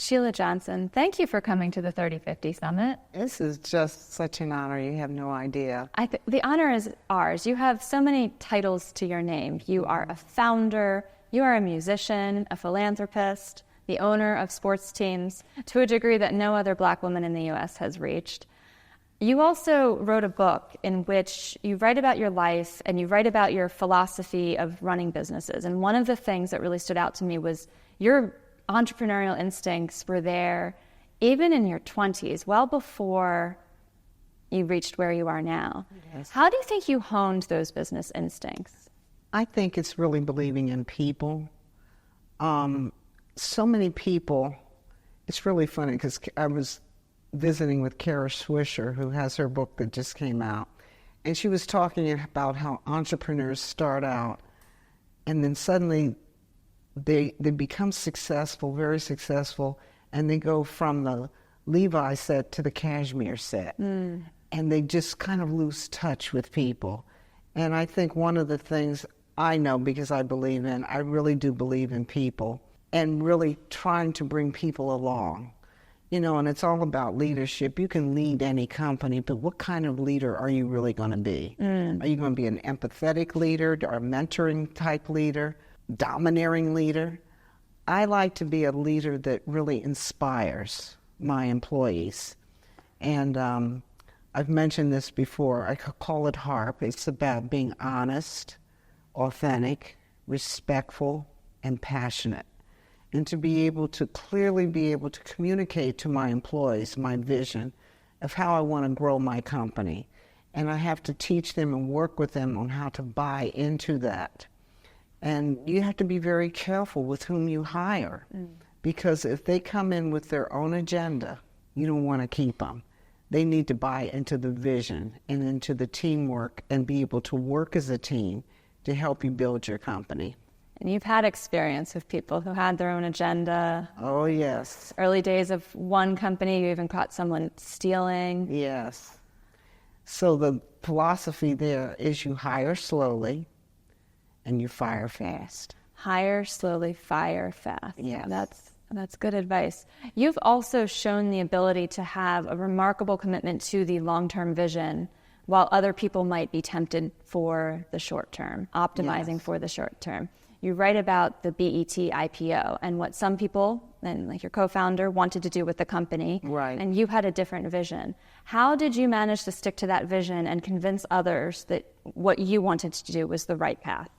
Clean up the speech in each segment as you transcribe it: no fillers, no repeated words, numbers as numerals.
Sheila Johnson, thank you for coming to the 3050 Summit. This is just such an honor. You have no idea. The honor is ours. You have so many titles to your name. You are a founder, you are a musician, a philanthropist, the owner of sports teams, to a degree that no other Black woman in the U.S. has reached. You also wrote a book in which you write about your life and you write about your philosophy of running businesses. And one of the things that really stood out to me was your entrepreneurial instincts were there even in your 20s, well before you reached where you are now. Yes. How do you think you honed those business instincts? I think it's really believing in people. So many people, it's really funny because I was visiting with Kara Swisher, who has her book that just came out, and she was talking about how entrepreneurs start out and then suddenly they become successful, very successful, and they go from the Levi set to the cashmere set. And they just kind of lose touch with people. And I think one of the things I know, because I really do believe in people and really trying to bring people along. You know, and it's all about leadership. You can lead any company, but what kind of leader are you really going to be? Are you going to be an empathetic leader or a mentoring type leader, domineering leader? I like to be a leader that really inspires my employees. And I've mentioned this before. I could call it HARP. It's about being honest, authentic, respectful, and passionate. And to be able to clearly be able to communicate to my employees my vision of how I want to grow my company. And I have to teach them and work with them on how to buy into that. And you have to be very careful with whom you hire, because if they come in with their own agenda, you don't want to keep them. They need to buy into the vision and into the teamwork and be able to work as a team to help you build your company. And you've had experience with people who had their own agenda. Oh, yes. Early days of one company, you even caught someone stealing. Yes. So the philosophy there is you hire slowly and you fire fast. Hire slowly, fire fast. Yes. That's good advice. You've also shown the ability to have a remarkable commitment to the long-term vision, while other people might be tempted for the short term, optimizing for the short term. You write about the BET IPO and what some people, and like your co-founder, wanted to do with the company. Right. And you had a different vision. How did you manage to stick to that vision and convince others that what you wanted to do was the right path?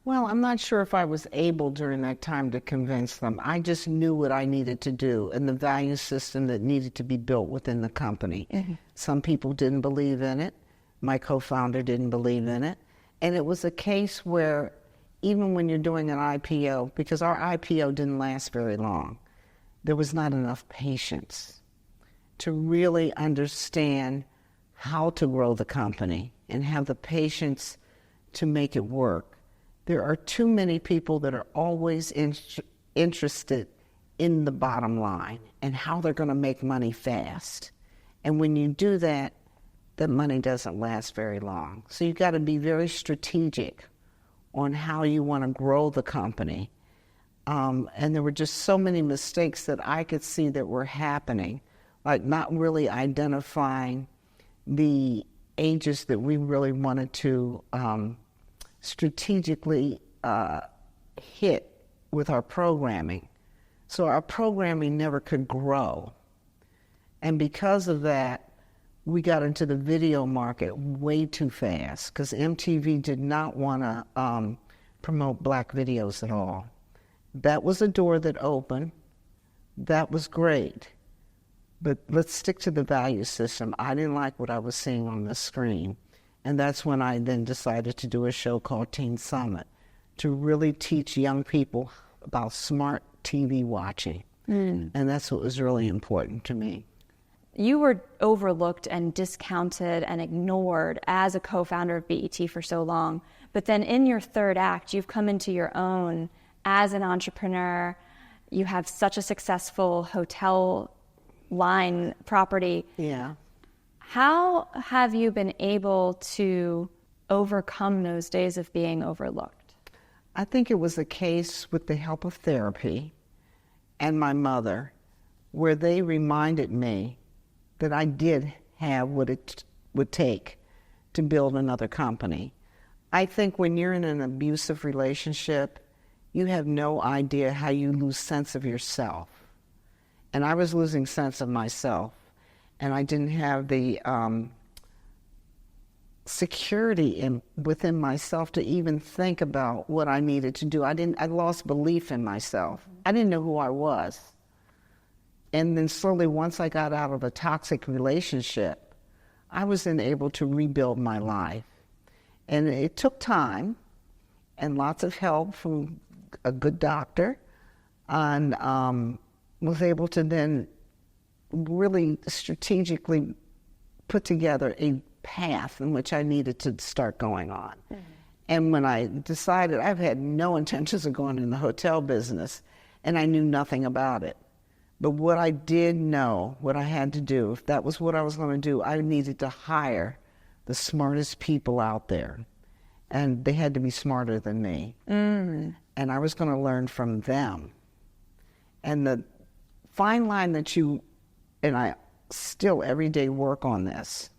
Well, I'm not sure if I was able during that time to convince them. I just knew what I needed to do and the value system that needed to be built within the company. Some people didn't believe in it. My co-founder didn't believe in it. And it was a case where even when you're doing an IPO, because our IPO didn't last very long, there was not enough patience to really understand how to grow the company and have the patience to make it work. There are too many people that are always interested in the bottom line and how they're going to make money fast. And when you do that, the money doesn't last very long. So you've got to be very strategic on how you want to grow the company. And there were just so many mistakes that I could see that were happening, like not really identifying the ages that we really wanted to strategically hit with our programming. So our programming never could grow. And because of that, we got into the video market way too fast because MTV did not want to promote black videos at all. That was a door that opened. That was great. But let's stick to the value system. I didn't like what I was seeing on the screen. And that's when I then decided to do a show called Teen Summit to really teach young people about smart TV watching. And that's what was really important to me. You were overlooked and discounted and ignored as a co-founder of BET for so long. But then in your third act, you've come into your own as an entrepreneur. You have such a successful hotel line property. Yeah. How have you been able to overcome those days of being overlooked? I think it was a case with the help of therapy and my mother. where they reminded me that I did have what it would take to build another company. I think when you're in an abusive relationship, you have no idea how you lose sense of yourself. And I was losing sense of myself, and I didn't have the security within myself to even think about what I needed to do. I lost belief in myself. I didn't know who I was. And then slowly, once I got out of a toxic relationship, I was then able to rebuild my life. And it took time and lots of help from a good doctor, and was able to then really strategically put together a path in which I needed to start going on. Mm-hmm. And when I decided, I've had no intentions of going in the hotel business, and I knew nothing about it. But what I did know, what I had to do, if that was what I was going to do, I needed to hire the smartest people out there. And they had to be smarter than me. Mm. And I was going to learn from them. And the fine line that and I still every day work on this,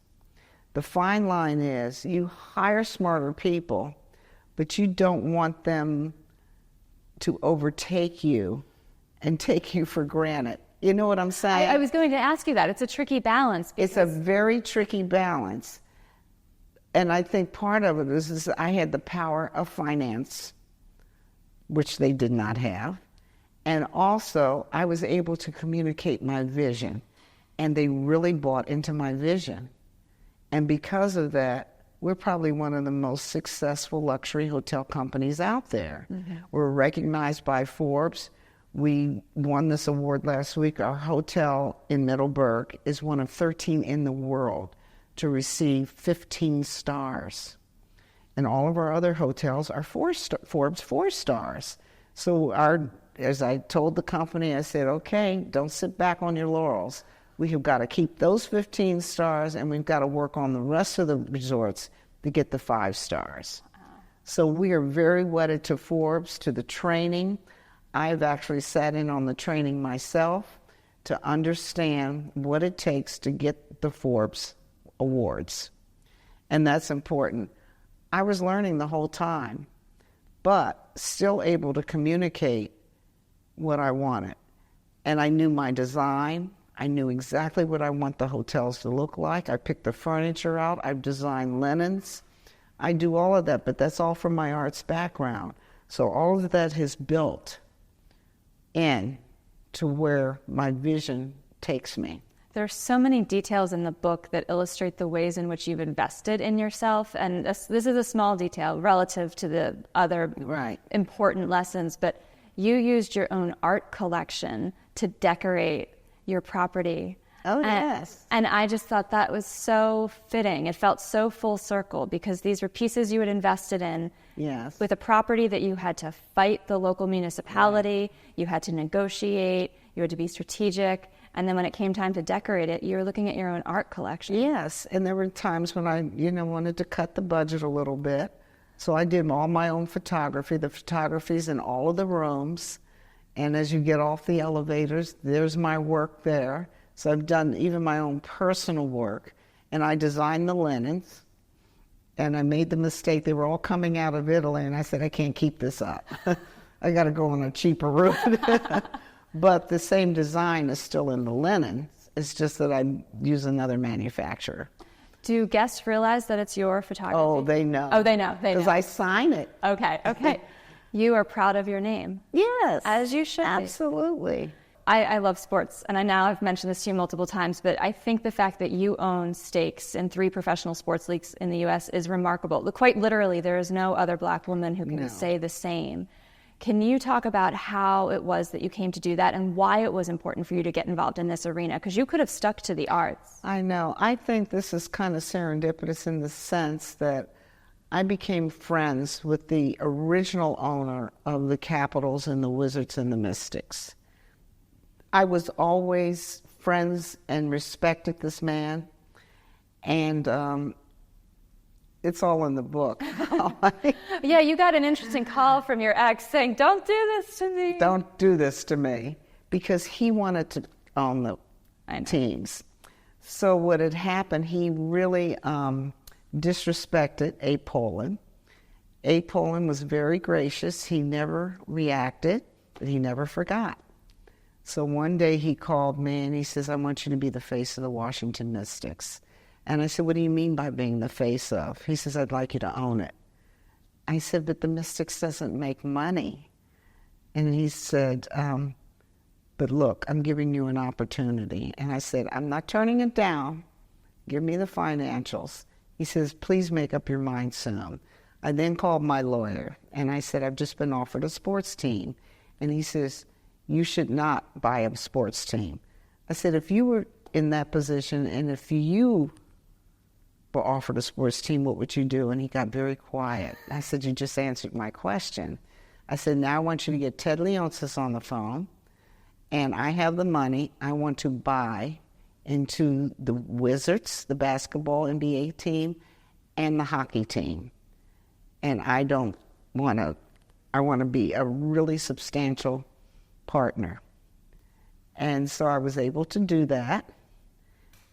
the fine line is you hire smarter people, but you don't want them to overtake you and take you for granted. You know what I'm saying? I was going to ask you that. It's a tricky balance. It's a very tricky balance. And I think part of it is I had the power of finance, which they did not have. And also, I was able to communicate my vision. And they really bought into my vision. And because of that, we're probably one of the most successful luxury hotel companies out there. Mm-hmm. We're recognized by Forbes. We won this award last week. Our hotel in Middleburg is one of 13 in the world to receive 15 stars. And all of our other hotels are Forbes 4 stars. So as I told the company, I said, okay, don't sit back on your laurels. We have got to keep those 15 stars, and we've got to work on the rest of the resorts to get the 5 stars. Wow. So we are very wedded to Forbes, to the training. I've actually sat in on the training myself to understand what it takes to get the Forbes awards. And that's important. I was learning the whole time, but still able to communicate what I wanted. And I knew my design. I knew exactly what I want the hotels to look like. I picked the furniture out. I've designed linens. I do all of that, but that's all from my arts background. So all of that has built in to where my vision takes me. There are so many details in the book that illustrate the ways in which you've invested in yourself. And this is a small detail relative to the other important lessons, but you used your own art collection to decorate your property. Oh, yes. And I just thought that was so fitting. It felt so full circle because these were pieces you had invested in with a property that you had to fight the local municipality, you had to negotiate, you had to be strategic. And then when it came time to decorate it, you were looking at your own art collection. Yes, and there were times when I, wanted to cut the budget a little bit. So I did all my own photography. The photography's in all of the rooms. And as you get off the elevators, there's my work there. So I've done even my own personal work. And I designed the linens. And I made the mistake. They were all coming out of Italy. And I said, I can't keep this up. I got to go on a cheaper route. But the same design is still in the linens. It's just that I use another manufacturer. Do guests realize that it's your photography? Oh, they know. Oh, they know. Because I sign it. Okay. You are proud of your name. Yes. As you should be. Absolutely. I love sports, and I've mentioned this to you multiple times, but I think the fact that you own stakes in 3 professional sports leagues in the U.S. is remarkable. Quite literally, there is no other Black woman who can say the same. Can you talk about how it was that you came to do that and why it was important for you to get involved in this arena? Because you could have stuck to the arts. I know. I think this is kind of serendipitous in the sense that I became friends with the original owner of the Capitals and the Wizards and the Mystics. I was always friends and respected this man, and it's all in the book. Yeah, you got an interesting call from your ex saying, don't do this to me. Don't do this to me, because he wanted to on the teams. So what had happened, he really disrespected Abe Poland. Abe Poland was very gracious. He never reacted, but he never forgot. So one day he called me and he says, I want you to be the face of the Washington Mystics. And I said, what do you mean by being the face of? He says, I'd like you to own it. I said, but the Mystics doesn't make money. And he said, but look, I'm giving you an opportunity. And I said, I'm not turning it down. Give me the financials. He says, please make up your mind soon. I then called my lawyer, and I said, I've just been offered a sports team. And he says, you should not buy a sports team. I said, if you were in that position, and if you were offered a sports team, what would you do? And he got very quiet. I said, you just answered my question. I said, now I want you to get Ted Leonsis on the phone, and I have the money. I want to buy into the Wizards, the basketball NBA team, and the hockey team. And I want to be a really substantial partner. And so I was able to do that.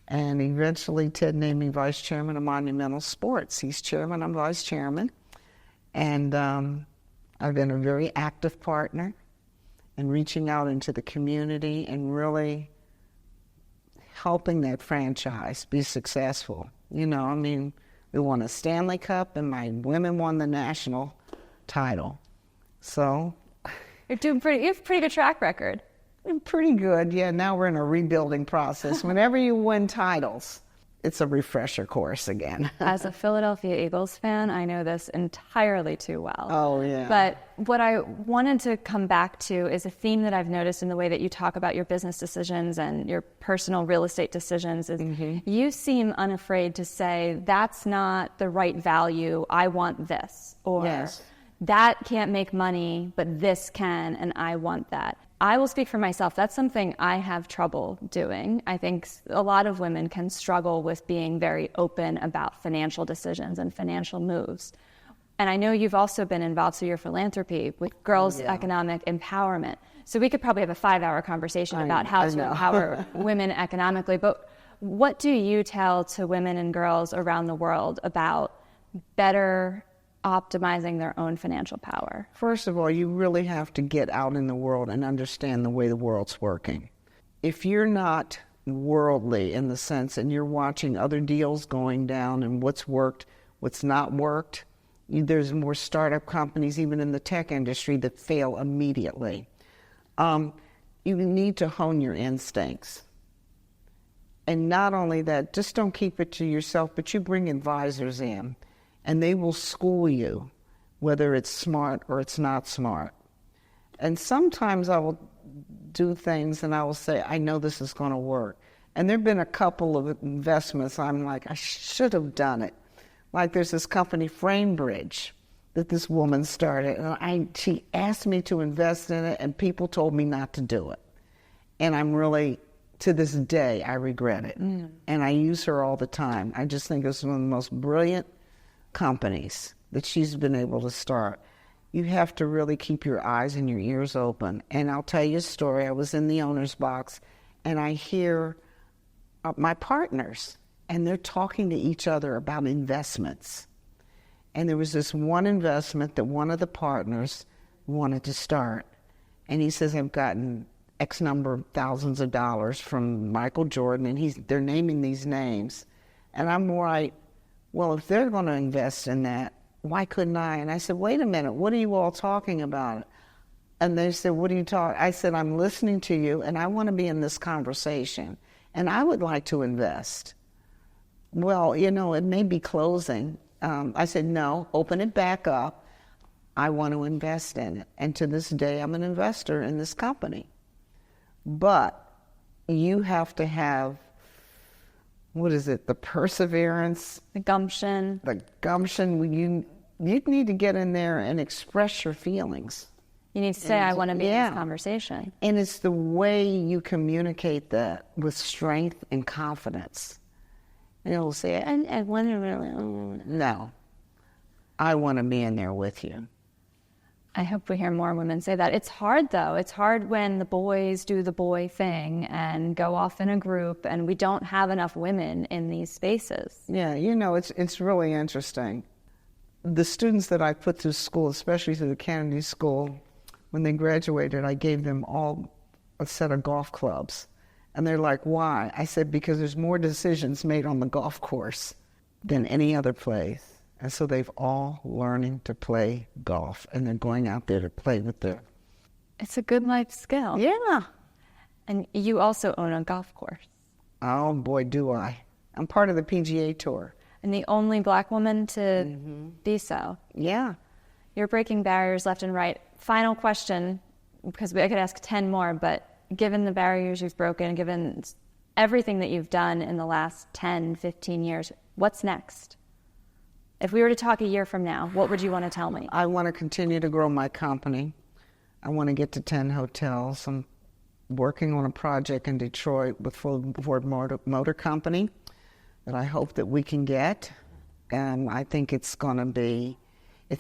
And eventually Ted named me vice chairman of Monumental Sports. He's chairman, I'm vice chairman. And I've been a very active partner in reaching out into the community and really helping that franchise be successful. You know, I mean, we won a Stanley Cup, and my women won the national title. So you have a pretty good track record. Pretty good, yeah. Now we're in a rebuilding process. Whenever you win titles, it's a refresher course again. As a Philadelphia Eagles fan, I know this entirely too well. Oh, yeah. But what I wanted to come back to is a theme that I've noticed in the way that you talk about your business decisions and your personal real estate decisions is you seem unafraid to say, that's not the right value, I want this. Or yes. That can't make money, but this can, and I want that. I will speak for myself. That's something I have trouble doing. I think a lot of women can struggle with being very open about financial decisions and financial moves. And I know you've also been involved through your philanthropy with girls' economic empowerment. So we could probably have a 5-hour conversation about how to empower women economically. But what do you tell to women and girls around the world about better optimizing their own financial power? First of all, you really have to get out in the world and understand the way the world's working. If you're not worldly in the sense and you're watching other deals going down and what's worked, what's not worked, there's more startup companies, even in the tech industry, that fail immediately. You need to hone your instincts. And not only that, just don't keep it to yourself, but you bring advisors in. And they will school you, whether it's smart or it's not smart. And sometimes I will do things and I will say, I know this is going to work. And there have been a couple of investments I'm like, I should have done it. Like there's this company, FrameBridge, that this woman started. And she asked me to invest in it, and people told me not to do it. And I'm really, to this day, I regret it. And I use her all the time. I just think it's one of the most brilliant companies that she's been able to start. You have to really keep your eyes and your ears open. And I'll tell you a story. I was in the owner's box, and I hear my partners, and they're talking to each other about investments. And there was this one investment that one of the partners wanted to start. And he says, I've gotten X number of thousands of dollars from Michael Jordan, and they're naming these names. And I'm like, well, if they're going to invest in that, why couldn't I? And I said, wait a minute, what are you all talking about? And they said, what are you talking? I said, I'm listening to you, and I want to be in this conversation, and I would like to invest. Well, you know, it may be closing. I said, no, open it back up. I want to invest in it. And to this day, I'm an investor in this company. But you have to have, what is it, the perseverance? The gumption. The gumption. You need to get in there and express your feelings. You need to say, I want to be in this conversation. And it's the way you communicate that with strength and confidence. And you'll say, I want to really, no, I want to be in there with you. I hope we hear more women say that. It's hard, though. It's hard when the boys do the boy thing and go off in a group, and we don't have enough women in these spaces. Yeah, it's really interesting. The students that I put through school, especially through the Kennedy School, when they graduated, I gave them all a set of golf clubs. And they're like, why? I said, because there's more decisions made on the golf course than any other place. And so they've all learning to play golf, and they're going out there to play with their... It's a good life skill. Yeah. And you also own a golf course. Oh, boy, do I. I'm part of the PGA Tour. And the only Black woman to be so. Yeah. You're breaking barriers left and right. Final question, because I could ask 10 more, but given the barriers you've broken, given everything that you've done in the last 10, 15 years, what's next? If we were to talk a year from now, what would you want to tell me? I want to continue to grow my company. I want to get to 10 hotels. I'm working on a project in Detroit with Ford Motor Company that I hope that we can get. And I think it's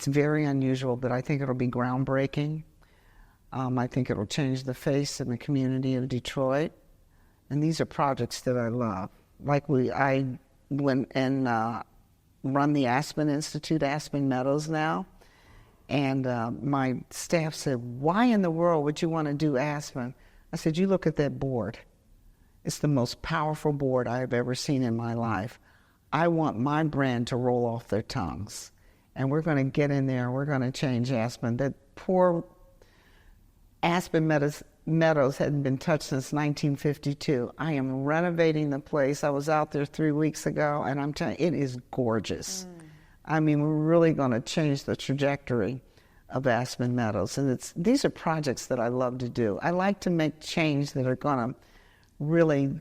very unusual, but I think it'll be groundbreaking. I think it'll change the face in the community of Detroit. And these are projects that I love. Like I went and run the Aspen Institute, Aspen Meadows now. And my staff said, why in the world would you want to do Aspen? I said, you look at that board. It's the most powerful board I have ever seen in my life. I want my brand to roll off their tongues. And we're going to get in there and we're going to change Aspen. That poor Aspen Meadows hadn't been touched since 1952. I am renovating the place. I was out there 3 weeks ago, and I'm telling you, it is gorgeous. I mean, we're really going to change the trajectory of Aspen Meadows. And these are projects that I love to do. I like to make change that are going to really,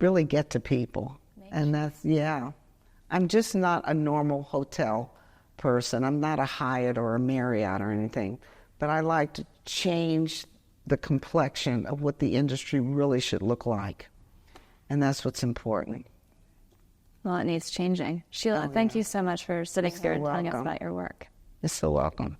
really get to people. And I'm just not a normal hotel person. I'm not a Hyatt or a Marriott or anything. But I like to change the complexion of what the industry really should look like. And that's what's important. Well, it needs changing. Sheila, thank you so much for sitting here and telling us about your work. You're so welcome.